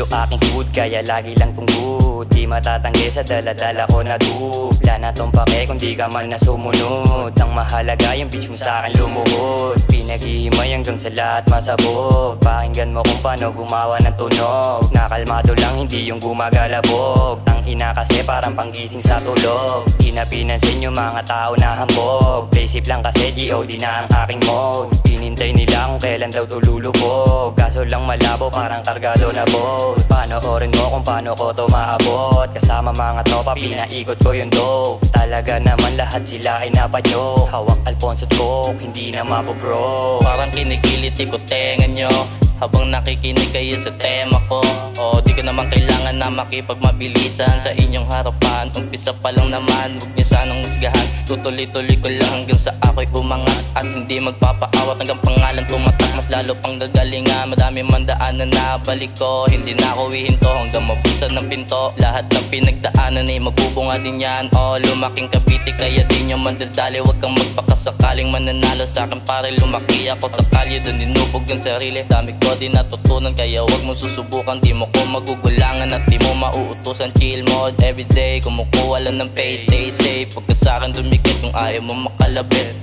aking hood, kaya lagi lang tungkod. Di matatanggi sa dala-dala ko na do. Wala na tong pake kung di ka man na sumunod. Ang mahalaga yung bitch mo sa akin lumuhod. Pinaghihimay hanggang sa lahat masabog. Pakinggan mo kung paano gumawa ng tunog. Nakalmado lang, hindi yung gumagalabog. Tangina kasi parang panggising sa tulog. Di na pinansin yung mga tao na hambog. Basic lang kasi G.O.D na ang aking mode. Hinintay nila kung kailan daw tululubog. Kaso lang malabo parang kargado na boat. Panoorin mo kung paano ko to maabot. Kasama mga tropa pinaikot ko yung dope. Talaga naman lahat sila ay napadyo. Hawak Alfonso Coke, hindi na mabobro. Parang kinikilit ko tenga nyo habang nakikinig kayo sa tema ko. O di ko naman kailangan na makipagmabilisan sa inyong harapan. Umpisa pa lang naman, huwag niyo sanang musgahan. Tutuloy-tuloy ko lang hanggang sa ako'y umangat. At hindi magpapaawat hanggang pangalan tumatak. Mas lalo pang gagalingan, madami man daanan na balik ko. Hindi na ako hihinto hanggang mabusan ng pinto. Lahat ng pinagdaanan ay magbubunga din yan. O lumaking Cavite kaya di nyo mandadali. Huwag kang magpakasakaling mananalo sa akin pare. Lumaki ako sa kalye, dun inubog ang sarili. Dami ko di natutunan kaya wag mo susubukan. Di mo ko magugulangan at di mo mauutusan. Chill mode everyday, kumukuha lang ng pace. Stay safe, pagkat sa akin dumikit kung ayaw mo makalabit.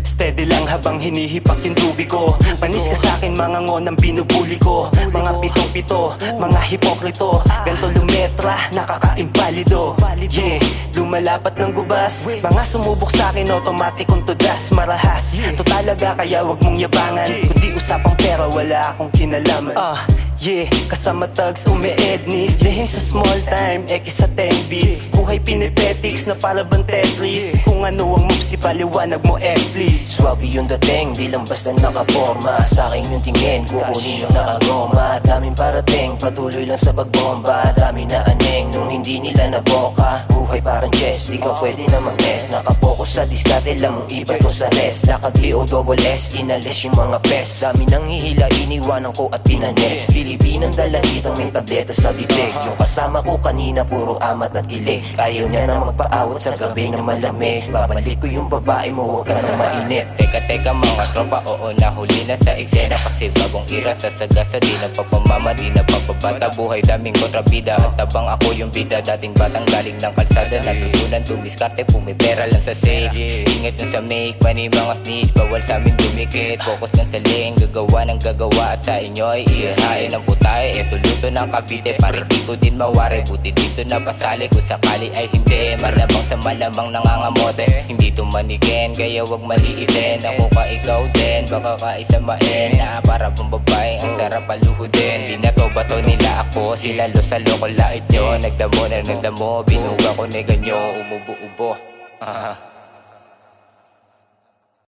Steady lang habang hinihipak yung tubig ko. Panis ka sa'kin mga ngonang binubuli ko. Mga pitong-pito, mga hipokrito. Ganto lumetra, nakaka-impalido. Yeah, lumalapat ng gubas. Mga sumubok sa'kin, automatic kung tudas. Marahas, to talaga kaya wag mong yabangan. Kundi usapang pera, wala akong kinalaman. Yeah, kasama thugs, umi-ednis. Lihin sa small time, ekis sa 10 beats. Buhay pinipetics na para bang Tetris. Kung ano ang moves, ipaliwanag mo please. Swabe yung dating, di lang basta nakaporma. Sa'kin yung tingin, kukunin yung nakagoma. Daming parating, patuloy lang sa pagbomba. Dami na aneng, nung hindi nila naboka. Buhay parang chess, di ka pwede na mag-mess. Nakapokus sa diskarte lang mong iba to sa rest. Lakad B.O.S.S, inalis yung mga pes. Dami nang hihila, iniwanan ko at pinanes. Pilipinang dalahitang may tableta sa bibig. Yung kasama ko kanina puro amat at ilig. Ayaw niya na magpaawat sa gabi na malamig. Babalik ko yung babae mo, huwag ka na mainip. Teka mga tropa, oo nahuli na sa eksena. Kasi bagong ira sa sagasa, di na papamama, di na papabata. Buhay daming kontrabida at tabang ako yung bida. Dating batang galing ng kalsada, natutunan dumiskarte, pumipera lang sa safe. Ingat na sa make money mga snitch, bawal sa amin dumikit. Focus ng saling, gagawa ng gagawa. At sa inyo ay ihahain ng putay. Eto luto ng Cavite, parang di ko din mawari. Buti dito na pasali, kung sakali ay hindi. Malamang sa malamang nangangamote. Hindi tumanikin, kaya wag maliitin. Ako ka ikaw din, baka kaisamain. Na para pang babae, ang sarap paluhudin. Di na to bato nila ako, sila lo sa loko lait nyo. Nagdamo na nagdamo, binuga ko neganyo. Umubo-ubo.